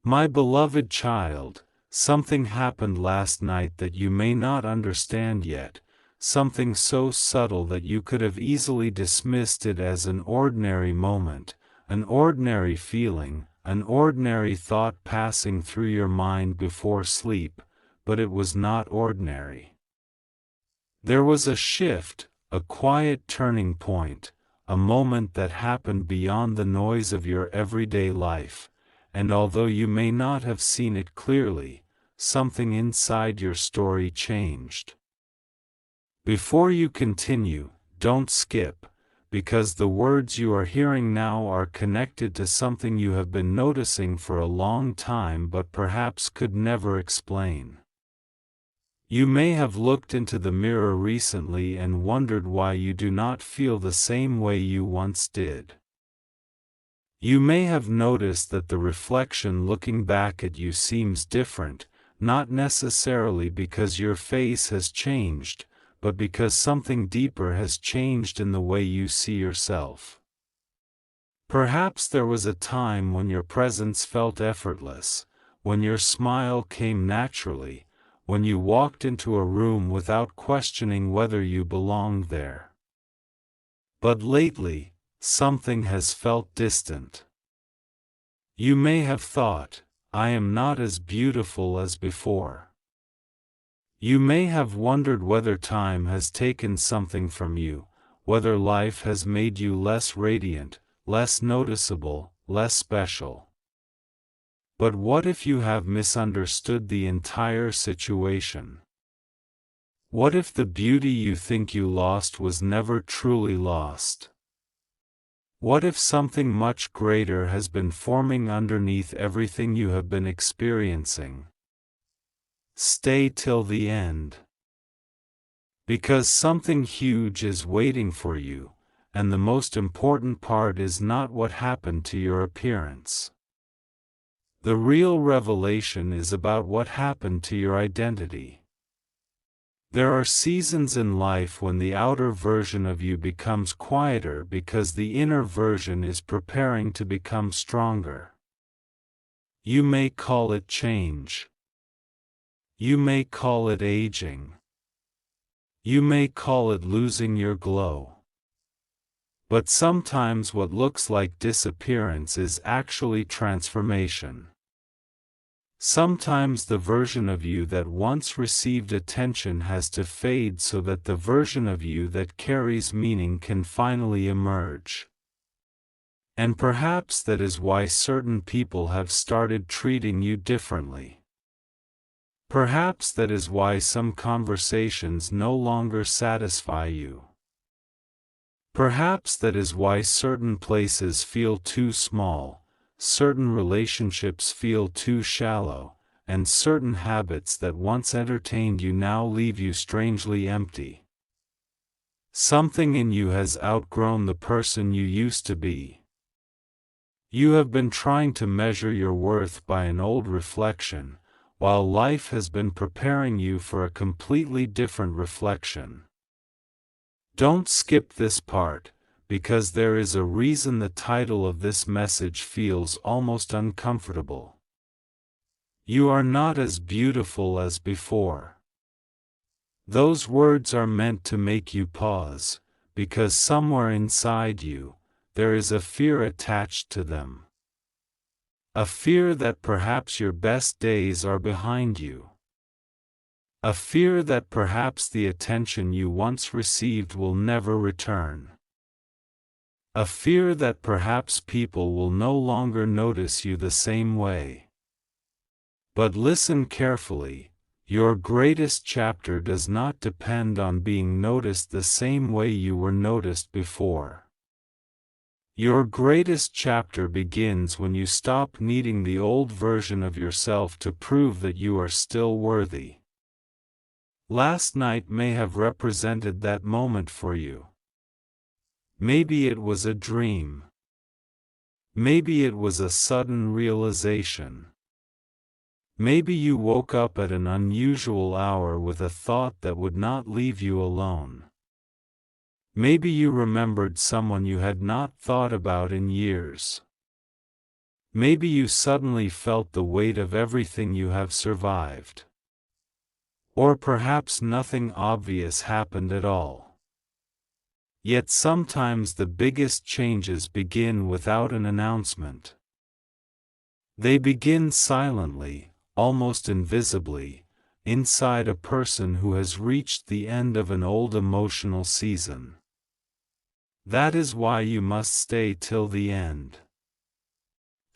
My beloved child, something happened last night that you may not understand yet, something so subtle that you could have easily dismissed it as an ordinary moment, an ordinary feeling, an ordinary thought passing through your mind before sleep, but it was not ordinary. There was a shift, a quiet turning point, a moment that happened beyond the noise of your everyday life, and although you may not have seen it clearly, something inside your story changed. Before you continue, don't skip, because the words you are hearing now are connected to something you have been noticing for a long time but perhaps could never explain. You may have looked into the mirror recently and wondered why you do not feel the same way you once did. You may have noticed that the reflection looking back at you seems different, not necessarily because your face has changed, but because something deeper has changed in the way you see yourself. Perhaps there was a time when your presence felt effortless, when your smile came naturally, when you walked into a room without questioning whether you belonged there. But lately, something has felt distant. You may have thought, I am not as beautiful as before. You may have wondered whether time has taken something from you, whether life has made you less radiant, less noticeable, less special. But what if you have misunderstood the entire situation? What if the beauty you think you lost was never truly lost? What if something much greater has been forming underneath everything you have been experiencing? Stay till the end. Because something huge is waiting for you, and the most important part is not what happened to your appearance. The real revelation is about what happened to your identity. There are seasons in life when the outer version of you becomes quieter because the inner version is preparing to become stronger. You may call it change. You may call it aging. You may call it losing your glow. But sometimes what looks like disappearance is actually transformation. Sometimes the version of you that once received attention has to fade so that the version of you that carries meaning can finally emerge. And perhaps that is why certain people have started treating you differently. Perhaps that is why some conversations no longer satisfy you. Perhaps that is why certain places feel too small, certain relationships feel too shallow, and certain habits that once entertained you now leave you strangely empty. Something in you has outgrown the person you used to be. You have been trying to measure your worth by an old reflection, while life has been preparing you for a completely different reflection. Don't skip this part, because there is a reason the title of this message feels almost uncomfortable. You are not as beautiful as before. Those words are meant to make you pause, because somewhere inside you, there is a fear attached to them. A fear that perhaps your best days are behind you. A fear that perhaps the attention you once received will never return. A fear that perhaps people will no longer notice you the same way. But listen carefully, your greatest chapter does not depend on being noticed the same way you were noticed before. Your greatest chapter begins when you stop needing the old version of yourself to prove that you are still worthy. Last night may have represented that moment for you. Maybe it was a dream. Maybe it was a sudden realization. Maybe you woke up at an unusual hour with a thought that would not leave you alone. Maybe you remembered someone you had not thought about in years. Maybe you suddenly felt the weight of everything you have survived. Or perhaps nothing obvious happened at all. Yet sometimes the biggest changes begin without an announcement. They begin silently, almost invisibly, inside a person who has reached the end of an old emotional season. That is why you must stay till the end.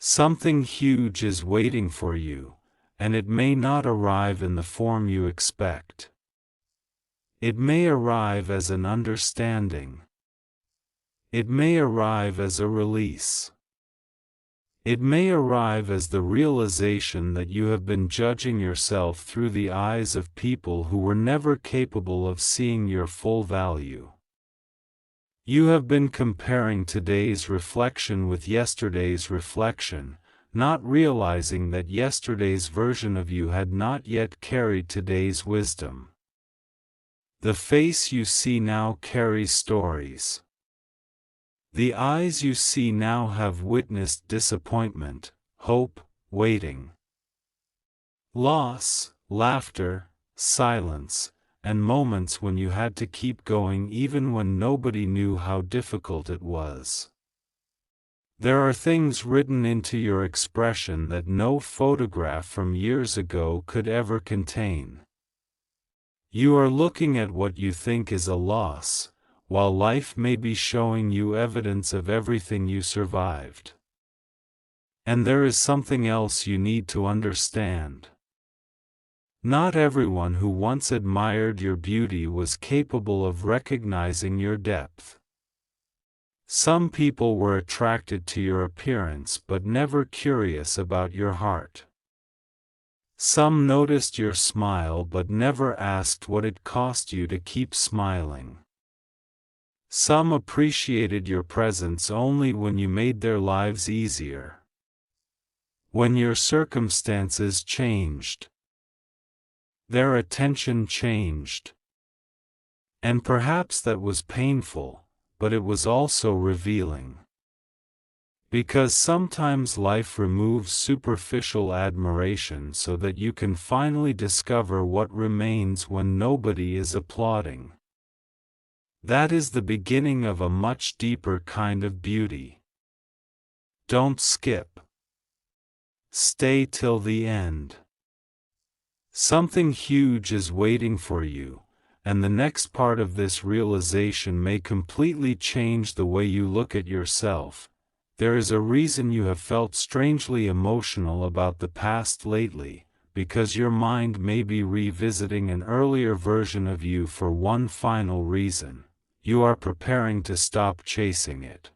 Something huge is waiting for you, and it may not arrive in the form you expect. It may arrive as an understanding. It may arrive as a release. It may arrive as the realization that you have been judging yourself through the eyes of people who were never capable of seeing your full value. You have been comparing today's reflection with yesterday's reflection, not realizing that yesterday's version of you had not yet carried today's wisdom. The face you see now carries stories. The eyes you see now have witnessed disappointment, hope, waiting, loss, laughter, silence, and moments when you had to keep going even when nobody knew how difficult it was. There are things written into your expression that no photograph from years ago could ever contain. You are looking at what you think is a loss, while life may be showing you evidence of everything you survived. And there is something else you need to understand. Not everyone who once admired your beauty was capable of recognizing your depth. Some people were attracted to your appearance but never curious about your heart. Some noticed your smile but never asked what it cost you to keep smiling. Some appreciated your presence only when you made their lives easier. When your circumstances changed, their attention changed. And perhaps that was painful, but it was also revealing. Because sometimes life removes superficial admiration so that you can finally discover what remains when nobody is applauding. That is the beginning of a much deeper kind of beauty. Don't skip. Stay till the end. Something huge is waiting for you, and the next part of this realization may completely change the way you look at yourself. There is a reason you have felt strangely emotional about the past lately, because your mind may be revisiting an earlier version of you for one final reason. You are preparing to stop chasing it.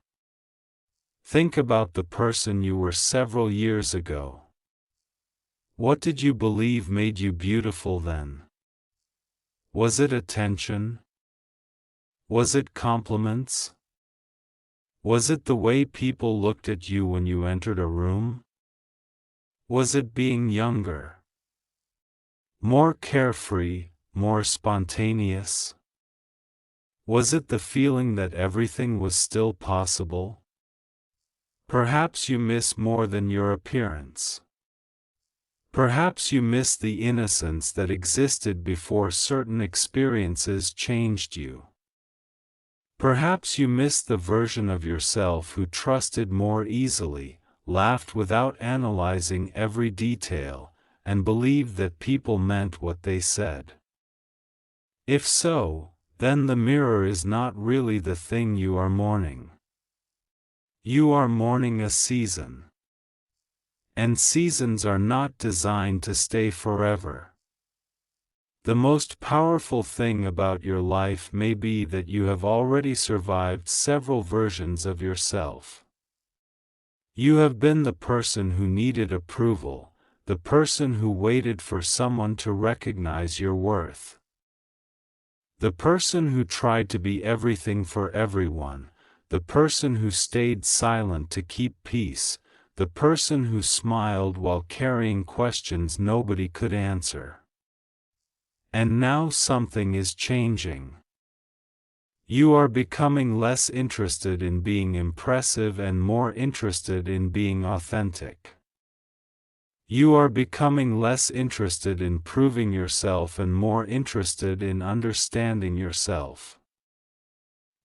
Think about the person you were several years ago. What did you believe made you beautiful then? Was it attention? Was it compliments? Was it the way people looked at you when you entered a room? Was it being younger? More carefree, more spontaneous? Was it the feeling that everything was still possible? Perhaps you miss more than your appearance. Perhaps you miss the innocence that existed before certain experiences changed you. Perhaps you miss the version of yourself who trusted more easily, laughed without analyzing every detail, and believed that people meant what they said. If so, then the mirror is not really the thing you are mourning. You are mourning a season. And seasons are not designed to stay forever. The most powerful thing about your life may be that you have already survived several versions of yourself. You have been the person who needed approval, the person who waited for someone to recognize your worth. The person who tried to be everything for everyone, the person who stayed silent to keep peace, the person who smiled while carrying questions nobody could answer. And now something is changing. You are becoming less interested in being impressive and more interested in being authentic. You are becoming less interested in proving yourself and more interested in understanding yourself.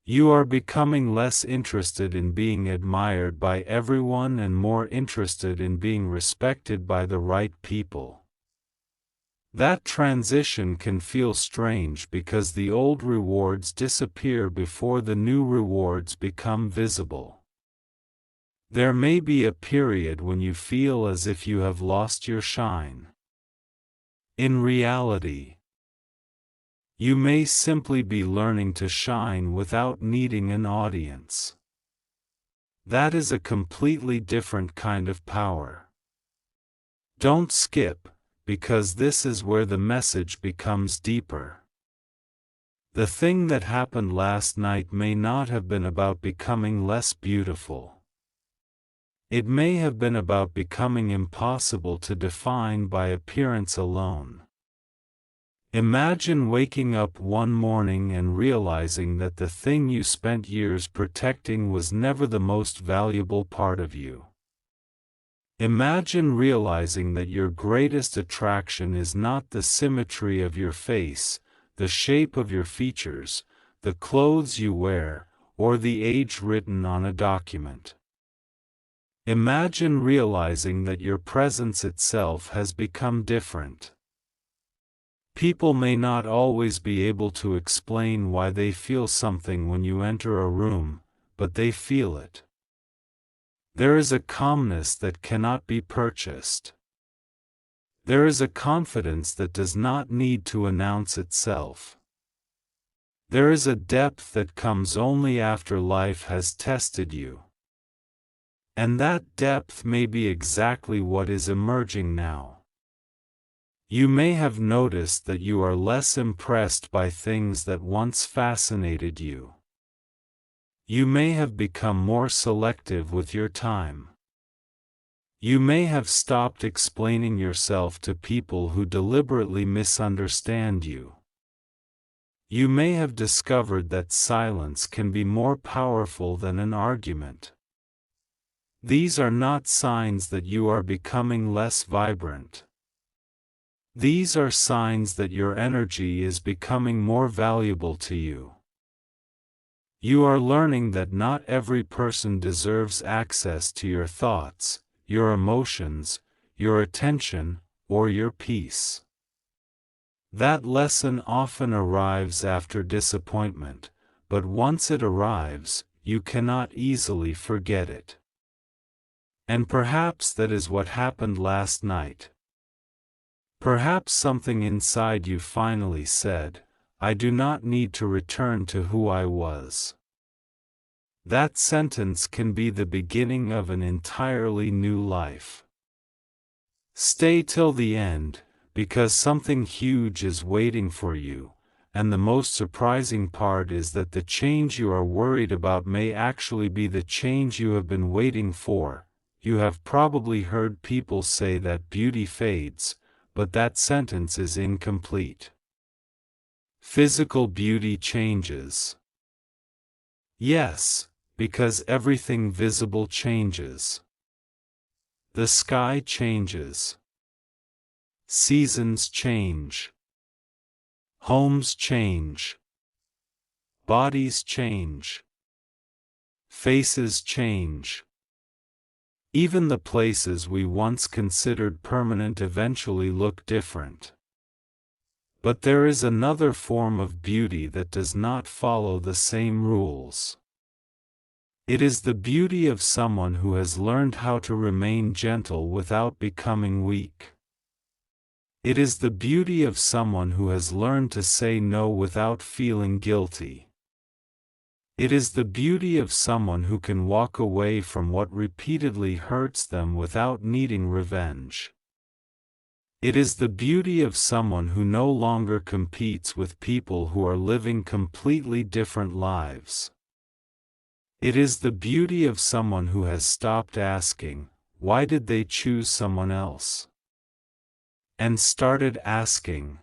You are becoming less interested in being admired by everyone and more interested in being respected by the right people. That transition can feel strange because the old rewards disappear before the new rewards become visible. There may be a period when you feel as if you have lost your shine. In reality, you may simply be learning to shine without needing an audience. That is a completely different kind of power. Don't skip, because this is where the message becomes deeper. The thing that happened last night may not have been about becoming less beautiful. It may have been about becoming impossible to define by appearance alone. Imagine waking up one morning and realizing that the thing you spent years protecting was never the most valuable part of you. Imagine realizing that your greatest attraction is not the symmetry of your face, the shape of your features, the clothes you wear, or the age written on a document. Imagine realizing that your presence itself has become different. People may not always be able to explain why they feel something when you enter a room, but they feel it. There is a calmness that cannot be purchased. There is a confidence that does not need to announce itself. There is a depth that comes only after life has tested you. And that depth may be exactly what is emerging now. You may have noticed that you are less impressed by things that once fascinated you. You may have become more selective with your time. You may have stopped explaining yourself to people who deliberately misunderstand you. You may have discovered that silence can be more powerful than an argument. These are not signs that you are becoming less vibrant. These are signs that your energy is becoming more valuable to you. You are learning that not every person deserves access to your thoughts, your emotions, your attention, or your peace. That lesson often arrives after disappointment, but once it arrives, you cannot easily forget it. And perhaps that is what happened last night. Perhaps something inside you finally said, "I do not need to return to who I was." That sentence can be the beginning of an entirely new life. Stay till the end, because something huge is waiting for you, and the most surprising part is that the change you are worried about may actually be the change you have been waiting for. You have probably heard people say that beauty fades, but that sentence is incomplete. Physical beauty changes. Yes, because everything visible changes. The sky changes. Seasons change. Homes change. Bodies change. Faces change. Even the places we once considered permanent eventually look different. But there is another form of beauty that does not follow the same rules. It is the beauty of someone who has learned how to remain gentle without becoming weak. It is the beauty of someone who has learned to say no without feeling guilty. It is the beauty of someone who can walk away from what repeatedly hurts them without needing revenge. It is the beauty of someone who no longer competes with people who are living completely different lives. It is the beauty of someone who has stopped asking, "Why did they choose someone else?" and started asking,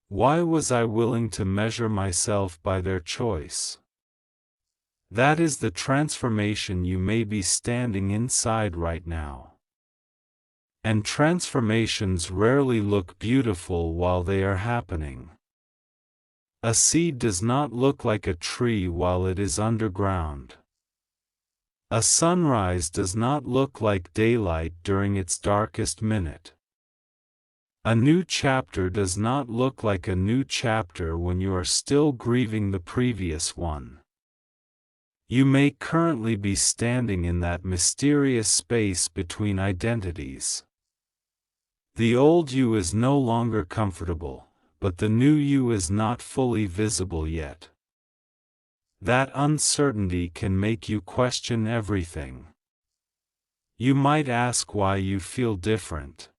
Why was I willing to measure myself by their choice? That is the transformation you may be standing inside right now. And transformations rarely look beautiful while they are happening. A seed does not look like a tree while it is underground. A sunrise does not look like daylight during its darkest minute. A new chapter does not look like a new chapter when you are still grieving the previous one. You may currently be standing in that mysterious space between identities. The old you is no longer comfortable, but the new you is not fully visible yet. That uncertainty can make you question everything. You might ask why you feel different.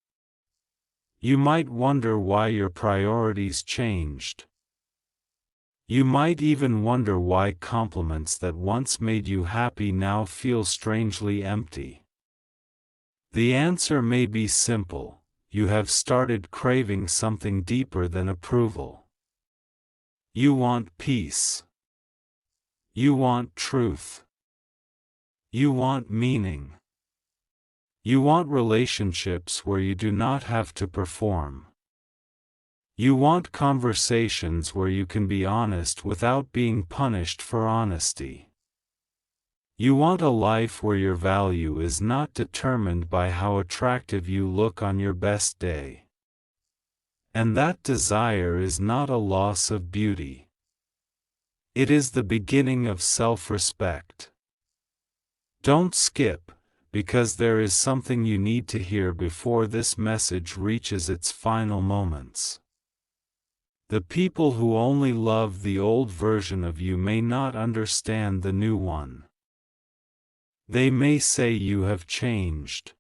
You might wonder why your priorities changed. You might even wonder why compliments that once made you happy now feel strangely empty. The answer may be simple: you have started craving something deeper than approval. You want peace. You want truth. You want meaning. You want relationships where you do not have to perform. You want conversations where you can be honest without being punished for honesty. You want a life where your value is not determined by how attractive you look on your best day. And that desire is not a loss of beauty. It is the beginning of self-respect. Don't skip, because there is something you need to hear before this message reaches its final moments. The people who only love the old version of you may not understand the new one. They may say you have changed.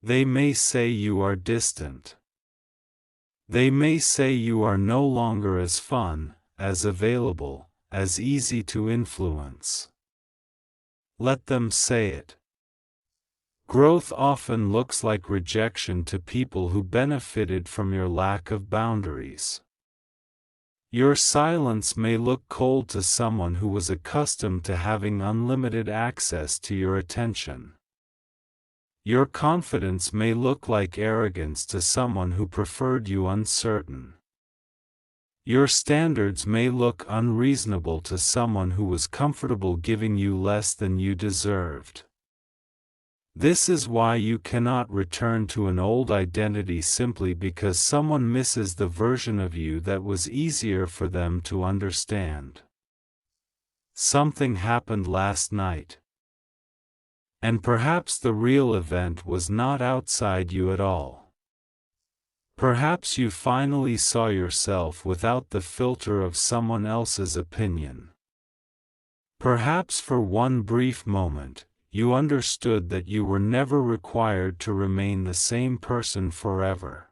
They may say you are distant. They may say you are no longer as fun, as available, as easy to influence. Let them say it. Growth often looks like rejection to people who benefited from your lack of boundaries. Your silence may look cold to someone who was accustomed to having unlimited access to your attention. Your confidence may look like arrogance to someone who preferred you uncertain. Your standards may look unreasonable to someone who was comfortable giving you less than you deserved. This is why you cannot return to an old identity simply because someone misses the version of you that was easier for them to understand. Something happened last night. And perhaps the real event was not outside you at all. Perhaps you finally saw yourself without the filter of someone else's opinion. Perhaps for one brief moment, you understood that you were never required to remain the same person forever.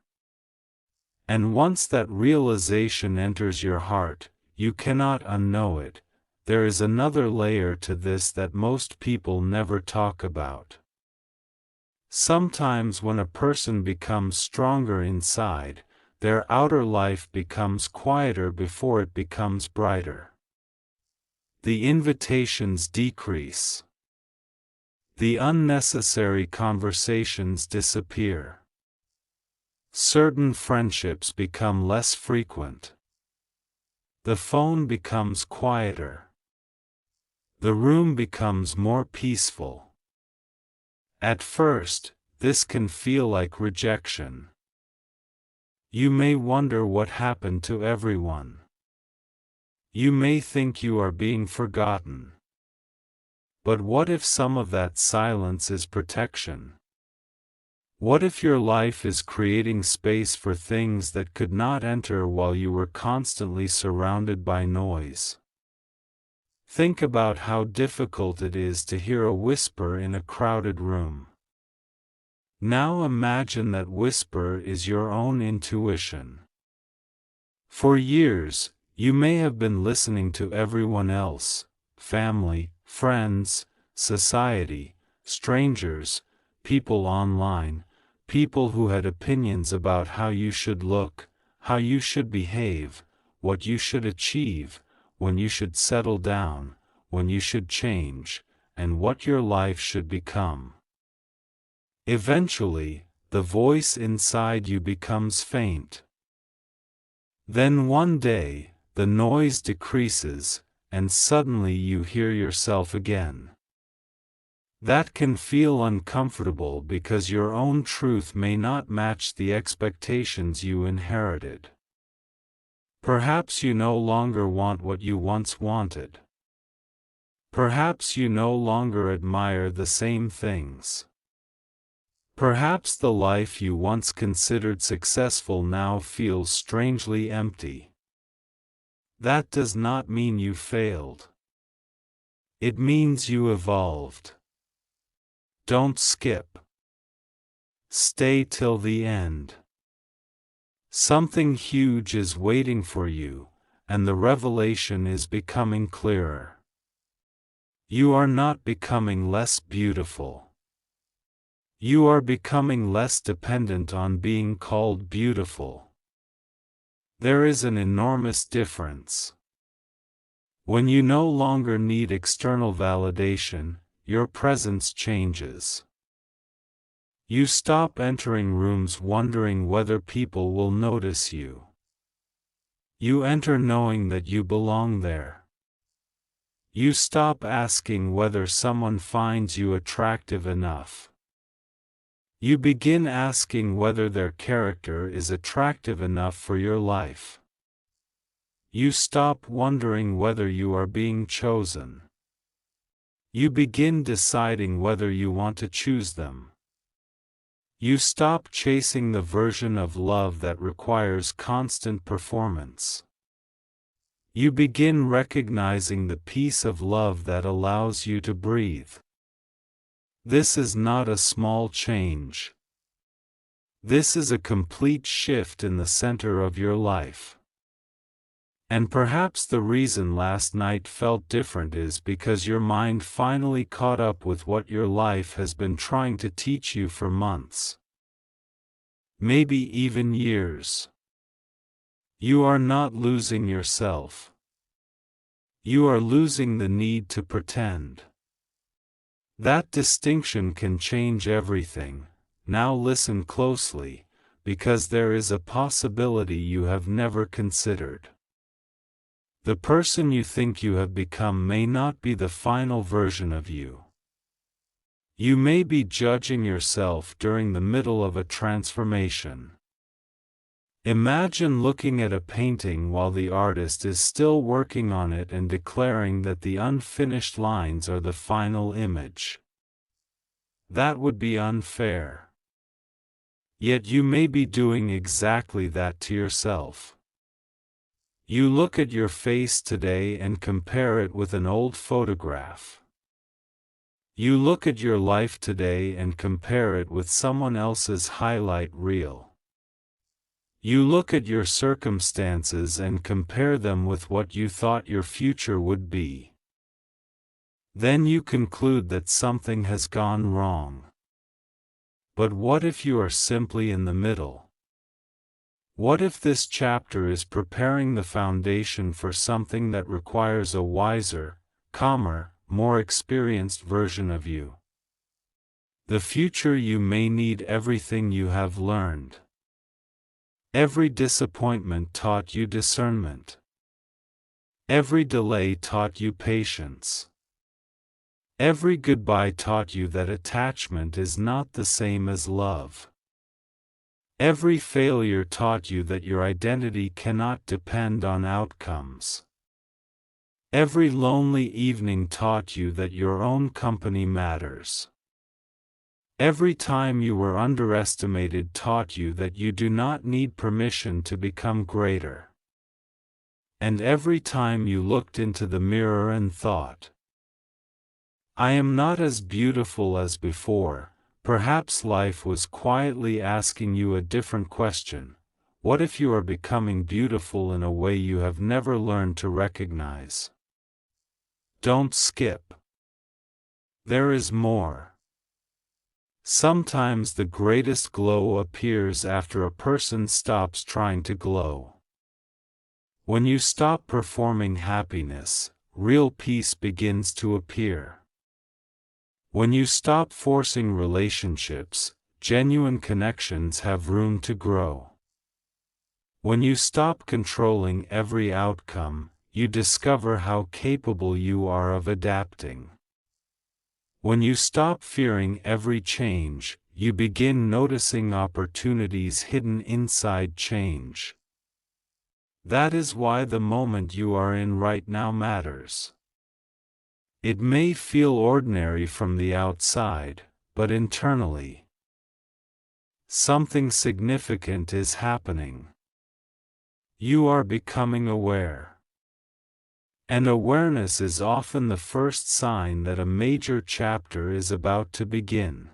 And once that realization enters your heart, you cannot unknow it. There is another layer to this that most people never talk about. Sometimes when a person becomes stronger inside, their outer life becomes quieter before it becomes brighter. The invitations decrease. The unnecessary conversations disappear. Certain friendships become less frequent. The phone becomes quieter. The room becomes more peaceful. At first, this can feel like rejection. You may wonder what happened to everyone. You may think you are being forgotten. But what if some of that silence is protection? What if your life is creating space for things that could not enter while you were constantly surrounded by noise? Think about how difficult it is to hear a whisper in a crowded room. Now imagine that whisper is your own intuition. For years, you may have been listening to everyone else: family, friends, society, strangers, people online, people who had opinions about how you should look, how you should behave, what you should achieve, when you should settle down, when you should change, and what your life should become. Eventually, the voice inside you becomes faint. Then one day, the noise decreases, and suddenly you hear yourself again. That can feel uncomfortable because your own truth may not match the expectations you inherited. Perhaps you no longer want what you once wanted. Perhaps you no longer admire the same things. Perhaps the life you once considered successful now feels strangely empty. That does not mean you failed. It means you evolved. Don't skip. Stay till the end. Something huge is waiting for you, and the revelation is becoming clearer. You are not becoming less beautiful. You are becoming less dependent on being called beautiful. There is an enormous difference. When you no longer need external validation, your presence changes. You stop entering rooms wondering whether people will notice you. You enter knowing that you belong there. You stop asking whether someone finds you attractive enough. You begin asking whether their character is attractive enough for your life. You stop wondering whether you are being chosen. You begin deciding whether you want to choose them. You stop chasing the version of love that requires constant performance. You begin recognizing the peace of love that allows you to breathe. This is not a small change. This is a complete shift in the center of your life. And perhaps the reason last night felt different is because your mind finally caught up with what your life has been trying to teach you for months. Maybe even years. You are not losing yourself. You are losing the need to pretend. That distinction can change everything. Now listen closely, because there is a possibility you have never considered. The person you think you have become may not be the final version of you. You may be judging yourself during the middle of a transformation. Imagine looking at a painting while the artist is still working on it and declaring that the unfinished lines are the final image. That would be unfair. Yet you may be doing exactly that to yourself. You look at your face today and compare it with an old photograph. You look at your life today and compare it with someone else's highlight reel. You look at your circumstances and compare them with what you thought your future would be. Then you conclude that something has gone wrong. But what if you are simply in the middle? What if this chapter is preparing the foundation for something that requires a wiser, calmer, more experienced version of you? The future you may need everything you have learned. Every disappointment taught you discernment. Every delay taught you patience. Every goodbye taught you that attachment is not the same as love. Every failure taught you that your identity cannot depend on outcomes. Every lonely evening taught you that your own company matters. Every time you were underestimated taught you that you do not need permission to become greater. And every time you looked into the mirror and thought, I am not as beautiful as before, perhaps life was quietly asking you a different question. What if you are becoming beautiful in a way you have never learned to recognize? Don't skip. There is more. Sometimes the greatest glow appears after a person stops trying to glow. When you stop performing happiness, real peace begins to appear. When you stop forcing relationships, genuine connections have room to grow. When you stop controlling every outcome, you discover how capable you are of adapting. When you stop fearing every change, you begin noticing opportunities hidden inside change. That is why the moment you are in right now matters. It may feel ordinary from the outside, but internally, something significant is happening. You are becoming aware. And awareness is often the first sign that a major chapter is about to begin.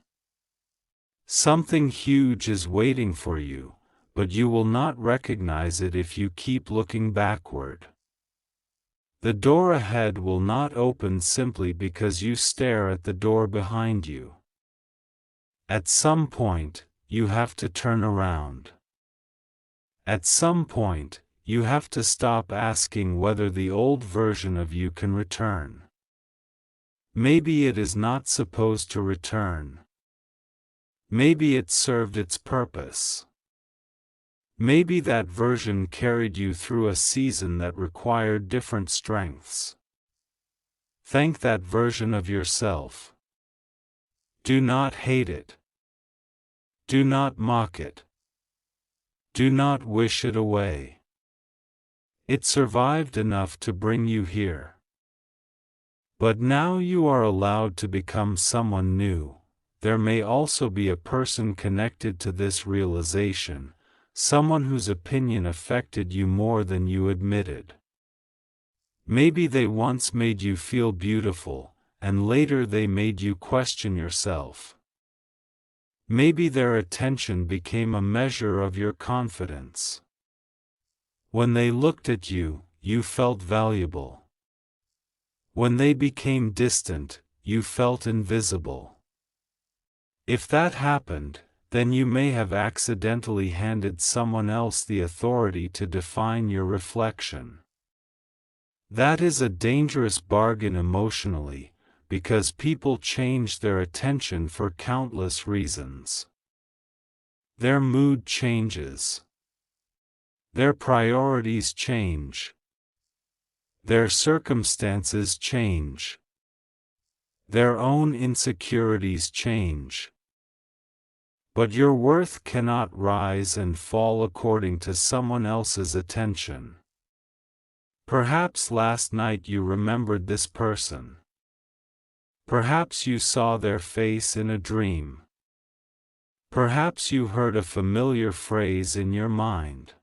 Something huge is waiting for you, but you will not recognize it if you keep looking backward. The door ahead will not open simply because you stare at the door behind you. At some point, you have to turn around. At some point, you have to stop asking whether the old version of you can return. Maybe it is not supposed to return. Maybe it served its purpose. Maybe that version carried you through a season that required different strengths. Thank that version of yourself. Do not hate it. Do not mock it. Do not wish it away. It survived enough to bring you here. But now you are allowed to become someone new. There may also be a person connected to this realization, someone whose opinion affected you more than you admitted. Maybe they once made you feel beautiful, and later they made you question yourself. Maybe their attention became a measure of your confidence. When they looked at you, you felt valuable. When they became distant, you felt invisible. If that happened, then you may have accidentally handed someone else the authority to define your reflection. That is a dangerous bargain emotionally, because people change their attention for countless reasons. Their mood changes. Their priorities change. Their circumstances change. Their own insecurities change. But your worth cannot rise and fall according to someone else's attention. Perhaps last night you remembered this person. Perhaps you saw their face in a dream. Perhaps you heard a familiar phrase in your mind.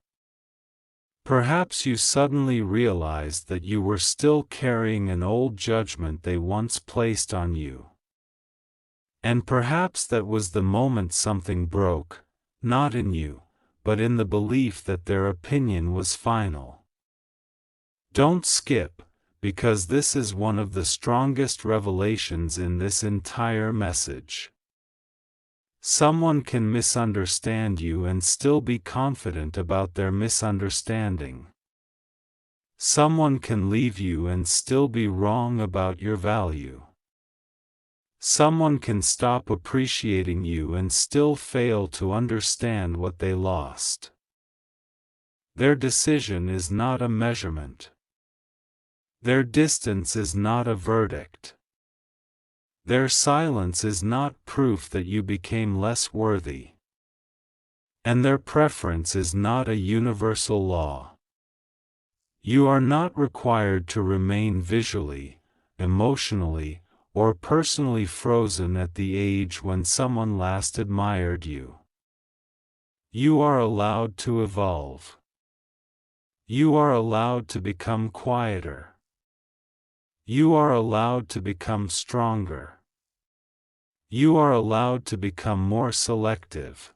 Perhaps you suddenly realized that you were still carrying an old judgment they once placed on you. And perhaps that was the moment something broke, not in you, but in the belief that their opinion was final. Don't skip, because this is one of the strongest revelations in this entire message. Someone can misunderstand you and still be confident about their misunderstanding. Someone can leave you and still be wrong about your value. Someone can stop appreciating you and still fail to understand what they lost. Their decision is not a measurement. Their distance is not a verdict. Their silence is not proof that you became less worthy. And their preference is not a universal law. You are not required to remain visually, emotionally, or personally frozen at the age when someone last admired you. You are allowed to evolve. You are allowed to become quieter. You are allowed to become stronger. You are allowed to become more selective.